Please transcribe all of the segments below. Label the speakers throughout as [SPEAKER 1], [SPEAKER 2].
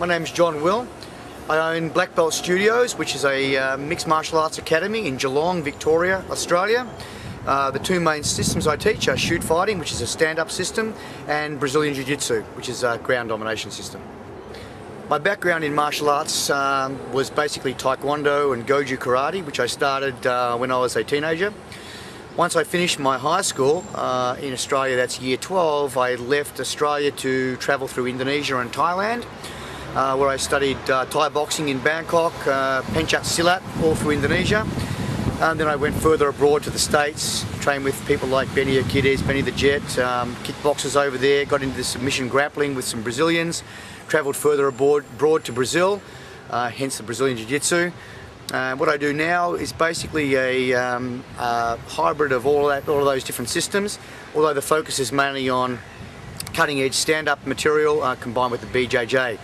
[SPEAKER 1] name's John Will. I own Black Belt Studios, which is a mixed martial arts academy in Geelong, Victoria, Australia. The two main systems I teach are shoot fighting, which is a stand-up system, and Brazilian Jiu-Jitsu, which is a ground domination system. My background in martial arts was basically Taekwondo and Goju Karate, which I started when I was a teenager. Once I finished my high school in Australia, that's year 12, I left Australia to travel through Indonesia and Thailand, where I studied Thai boxing in Bangkok, Pencak Silat, all through Indonesia. And then I went further abroad to the States, trained with people like Benny Urquidez, Benny the Jet, kickboxers over there, got into the submission grappling with some Brazilians, travelled further abroad to Brazil, hence the Brazilian Jiu-Jitsu. What I do now is basically a hybrid of all of those different systems, although the focus is mainly on cutting-edge stand-up material combined with the BJJ.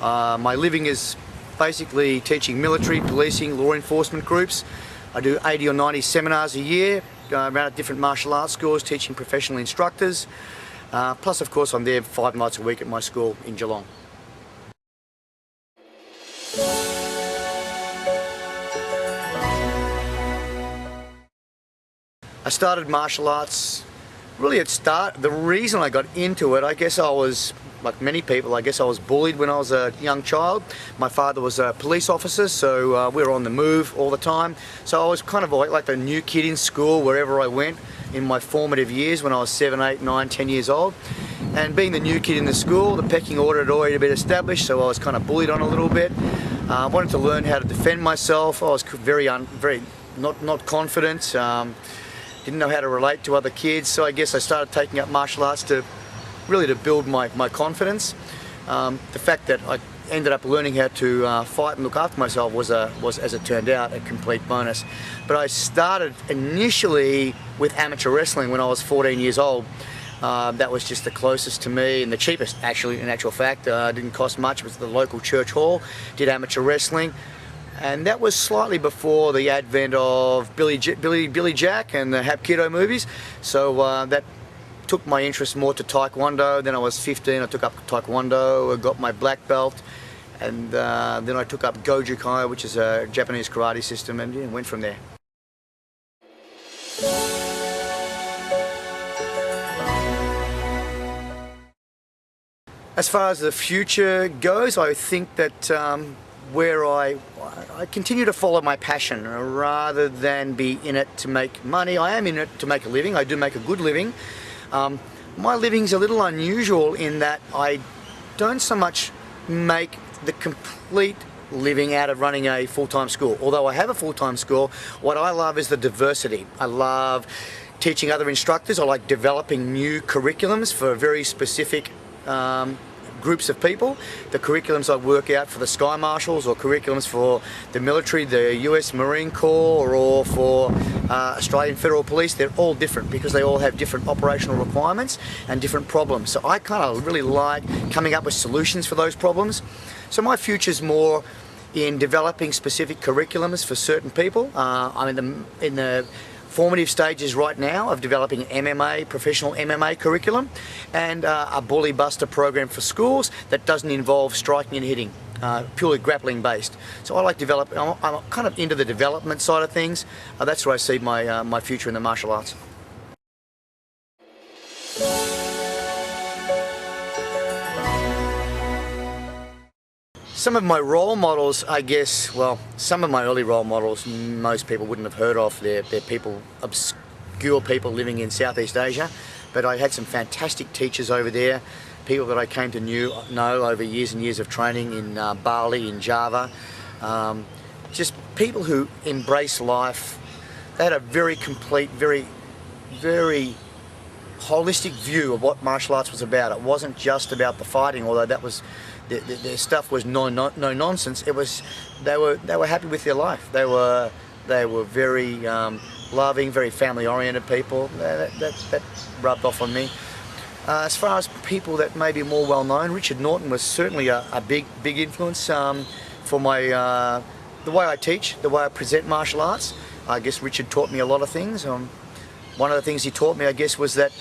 [SPEAKER 1] My living is basically teaching military, policing, law enforcement groups. I do 80 or 90 seminars a year around at different martial arts schools, teaching professional instructors. Plus, of course, I'm there 5 nights a week at my school in Geelong. I started martial arts really the reason I got into it, I guess I was, like many people, I guess I was bullied when I was a young child. My father was a police officer, so we were on the move all the time. So I was kind of like the new kid in school wherever I went in my formative years when I was 7, 8, 9, 10 years old. And being the new kid in the school, the pecking order had already been established, so I was kind of bullied on a little bit. I wanted to learn how to defend myself. I was very not confident. Didn't know how to relate to other kids, so I guess I started taking up martial arts to build my confidence. The fact that I ended up learning how to fight and look after myself was, as it turned out, a complete bonus. But I started initially with amateur wrestling when I was 14 years old. That was just the closest to me and the cheapest, actually, in actual fact. Didn't cost much. It was the local church hall. Did amateur wrestling. And that was slightly before the advent of Billy Jack and the Hapkido movies. So that took my interest more to Taekwondo. Then I was 15, I took up Taekwondo, I got my black belt, and then I took up Goju Kai, which is a Japanese karate system, and went from there. As far as the future goes, I think that where I continue to follow my passion rather than be in it to make money. I am in it to make a living. I do make a good living. My living's a little unusual in that I don't so much make the complete living out of running a full-time school. Although I have a full-time school, what I love is the diversity. I love teaching other instructors. I like developing new curriculums for very specific groups of people. The curriculums I work out for the Sky Marshals, or curriculums for the military, the US Marine Corps, or for Australian Federal Police, they're all different because they all have different operational requirements and different problems. So I kind of really like coming up with solutions for those problems. So my future's more in developing specific curriculums for certain people. I'm in the formative stages right now of developing an professional MMA curriculum, and a bully buster program for schools that doesn't involve striking and hitting, purely grappling based. So I like I'm kind of into the development side of things. That's where I see my future in the martial arts. Some of my role models, I guess, well, some of my early role models most people wouldn't have heard of. They're people, obscure people living in Southeast Asia, but I had some fantastic teachers over there, people that I came to know over years and years of training in Bali, in Java. Just people who embrace life. They had a very complete, very holistic view of what martial arts was about. It wasn't just about the fighting, although that was their stuff was no nonsense. It was they were happy with their life. They were very loving, very family oriented people. That rubbed off on me. As far as people that may be more well known, Richard Norton was certainly a big influence for my the way I teach, the way I present martial arts. I guess Richard taught me a lot of things. One of the things he taught me, I guess, was that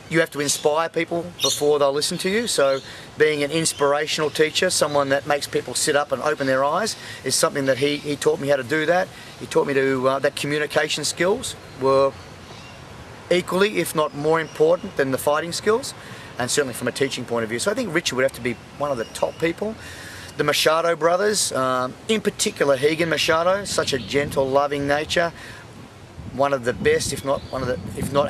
[SPEAKER 1] you have to inspire people before they'll listen to you. So being an inspirational teacher, someone that makes people sit up and open their eyes, is something that he taught me how to do that. He taught me to that communication skills were equally, if not more important than the fighting skills, and certainly from a teaching point of view. So I think Richard would have to be one of the top people. The Machado brothers, in particular Hegan Machado, such a gentle, loving nature. One of the best, if not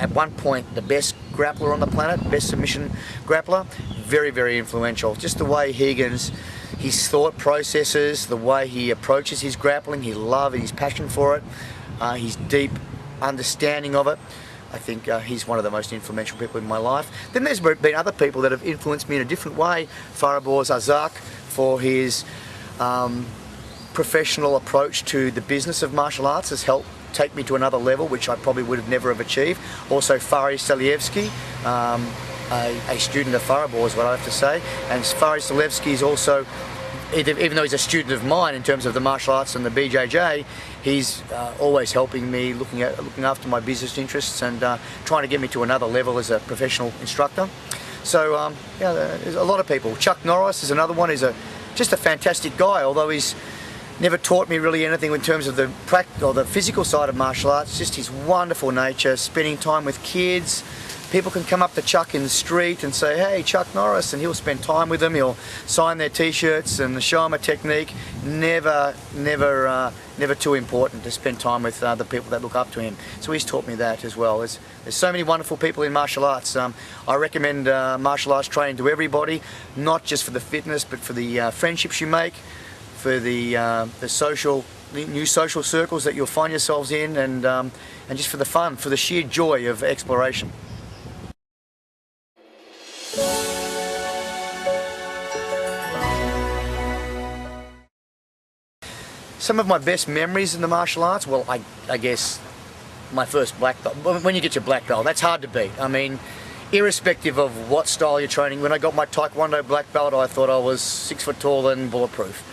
[SPEAKER 1] at one point the best grappler on the planet, best submission grappler. Very, very influential. Just the way his thought processes, the way he approaches his grappling, his love and his passion for it, his deep understanding of it. I think he's one of the most influential people in my life. Then there's been other people that have influenced me in a different way. Fariborz Arzak for his professional approach to the business of martial arts has helped take me to another level, which I probably would have never have achieved. Also Faris Stalievsky, a student of Fariborz, what I have to say. And Faris Stalievsky is also, even though he's a student of mine in terms of the martial arts and the BJJ, he's always helping me, looking after my business interests and trying to get me to another level as a professional instructor. So yeah, there's a lot of people. Chuck Norris is another one. He's just a fantastic guy, although he's never taught me really anything in terms of the physical side of martial arts. Just his wonderful nature, spending time with kids. People can come up to Chuck in the street and say, "Hey, Chuck Norris," and he'll spend time with them. He'll sign their T-shirts and show them a technique. Never too important to spend time with the people that look up to him. So he's taught me that as well. There's so many wonderful people in martial arts. I recommend martial arts training to everybody, not just for the fitness, but for the friendships you make, for the new social circles that you'll find yourselves in, and just for the fun, for the sheer joy of exploration. Some of my best memories in the martial arts, well, I guess my first black belt. When you get your black belt, that's hard to beat. I mean, irrespective of what style you're training, when I got my Taekwondo black belt, I thought I was 6 foot tall and bulletproof.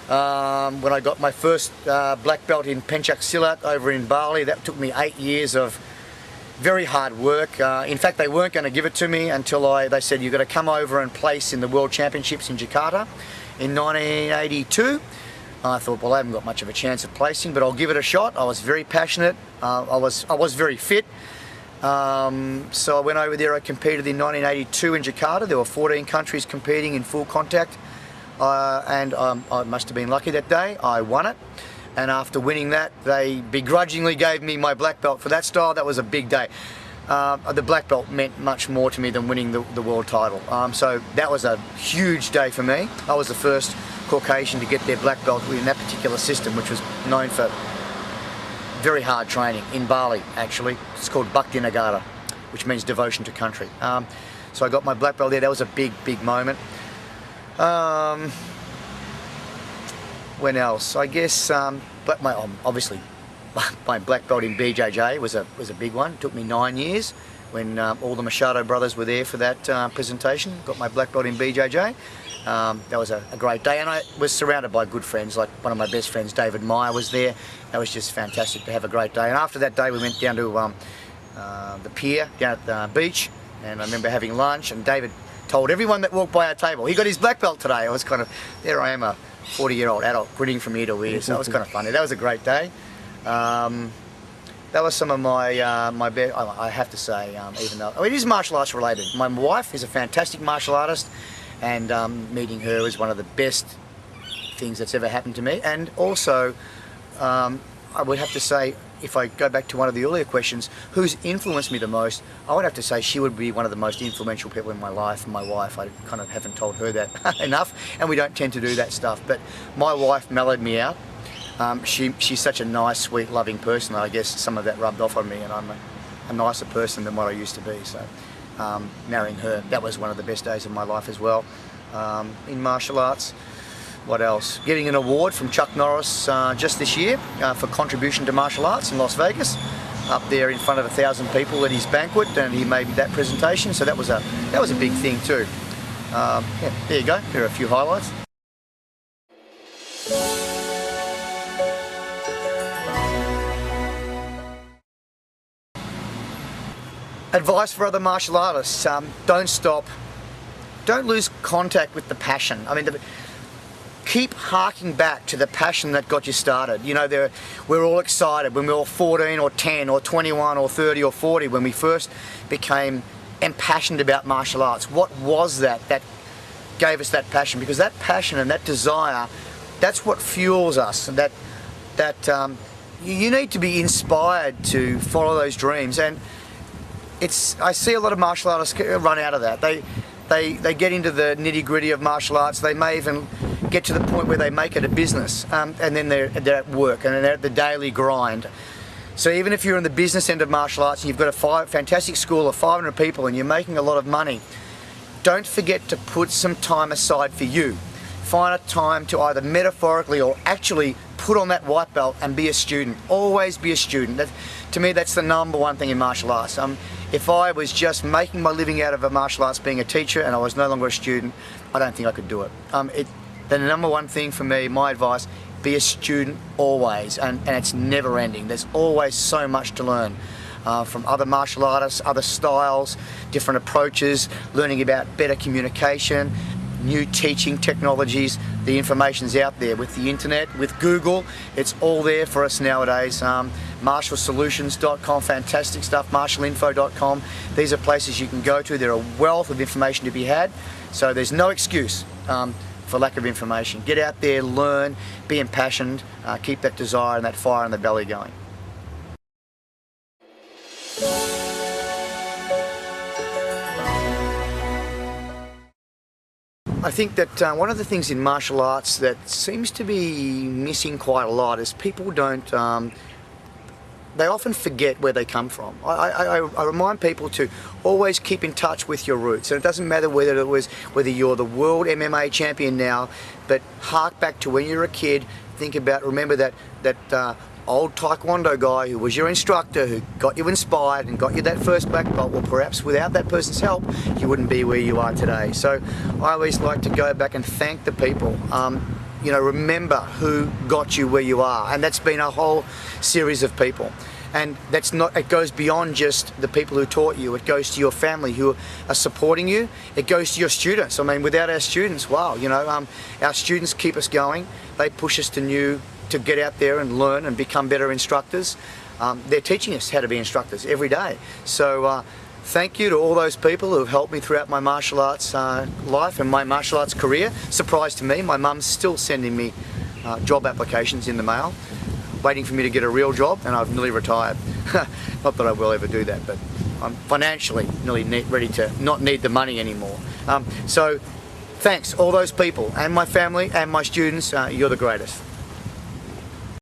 [SPEAKER 1] When I got my first black belt in Pencak Silat over in Bali, that took me 8 years of very hard work. In fact, they weren't going to give it to me until they said, "You've got to come over and place in the World Championships in Jakarta in 1982. I thought, well, I haven't got much of a chance of placing, but I'll give it a shot. I was very passionate. I was very fit. So I went over there. I competed in 1982 in Jakarta. There were 14 countries competing in full contact. And I must have been lucky that day. I won it. And after winning that, they begrudgingly gave me my black belt for that style. That was a big day. The black belt meant much more to me than winning the world title. So that was a huge day for me. I was the first Caucasian to get their black belt in that particular system, which was known for very hard training in Bali, actually. It's called Bhakti Nagara, which means devotion to country. So I got my black belt there. That was a big, big moment. When else? I guess obviously my black belt in BJJ was a big one. It took me 9 years when all the Machado brothers were there for that presentation. Got my black belt in BJJ. That was a great day, and I was surrounded by good friends. Like one of my best friends, David Meyer, was there. That was just fantastic to have a great day. And after that day, we went down to the pier down at the beach, and I remember having lunch, and David told everyone that walked by our table, he got his black belt today. I was kind of, there I am, a 40-year-old adult grinning from ear to ear, so it was kind of funny. That was a great day. That was some of my best, I have to say, even though, it is martial arts related. My wife is a fantastic martial artist, and meeting her was one of the best things that's ever happened to me. And also, I would have to say, if I go back to one of the earlier questions, who's influenced me the most, I would have to say she would be one of the most influential people in my life. My wife, I kind of haven't told her that enough, and we don't tend to do that stuff. But my wife mellowed me out. She's such a nice, sweet, loving person. I guess some of that rubbed off on me, and I'm a nicer person than what I used to be. So marrying her, that was one of the best days of my life as well. In martial arts, what else? Getting an award from Chuck Norris just this year for contribution to martial arts in Las Vegas, up there in front of 1,000 people at his banquet, and he made that presentation. So that was a big thing too. Yeah, there you go. There are a few highlights. Advice for other martial artists: don't stop. Don't lose contact with the passion. I mean, keep harking back to the passion that got you started. You know, we're all excited when we were 14 or 10 or 21 or 30 or 40 when we first became impassioned about martial arts. What was that gave us that passion? Because that passion and that desire, that's what fuels us. And you need to be inspired to follow those dreams. And I see a lot of martial artists run out of that. They get into the nitty-gritty of martial arts. They may even get to the point where they make it a business, and then they're at work and they're at the daily grind. So even if you're in the business end of martial arts and you've got a fantastic school of 500 people and you're making a lot of money, don't forget to put some time aside for you. Find a time to either metaphorically or actually put on that white belt and be a student. Always be a student. To me, that's the number one thing in martial arts. If I was just making my living out of a martial arts being a teacher and I was no longer a student, I don't think I could do it. The number one thing for me, my advice, be a student always, and it's never ending. There's always so much to learn from other martial artists, other styles, different approaches, learning about better communication, new teaching technologies. The information's out there with the internet, with Google. It's all there for us nowadays. Martialsolutions.com, fantastic stuff. Martialinfo.com. These are places you can go to. There are a wealth of information to be had, so there's no excuse for lack of information. Get out there, learn, be impassioned, keep that desire and that fire in the belly going. I think that one of the things in martial arts that seems to be missing quite a lot is people don't, they often forget where they come from. I remind people to always keep in touch with your roots, and it doesn't matter whether you're the world MMA champion now, but hark back to when you were a kid. Remember that old Taekwondo guy who was your instructor, who got you inspired and got you that first black belt. Well, perhaps without that person's help, you wouldn't be where you are today. So I always like to go back and thank the people. You know, remember who got you where you are, and that's been a whole series of people. And it goes beyond just the people who taught you. It goes to your family who are supporting you. It goes to your students. I mean, without our students, wow, you know, our students keep us going. They push us to get out there and learn and become better instructors. They're teaching us how to be instructors every day. So thank you to all those people who have helped me throughout my martial arts life and my martial arts career. Surprise to me, my mum's still sending me job applications in the mail, waiting for me to get a real job, and I've nearly retired. Not that I will ever do that, but I'm financially nearly ready to not need the money anymore. So thanks all those people and my family and my students. You're the greatest.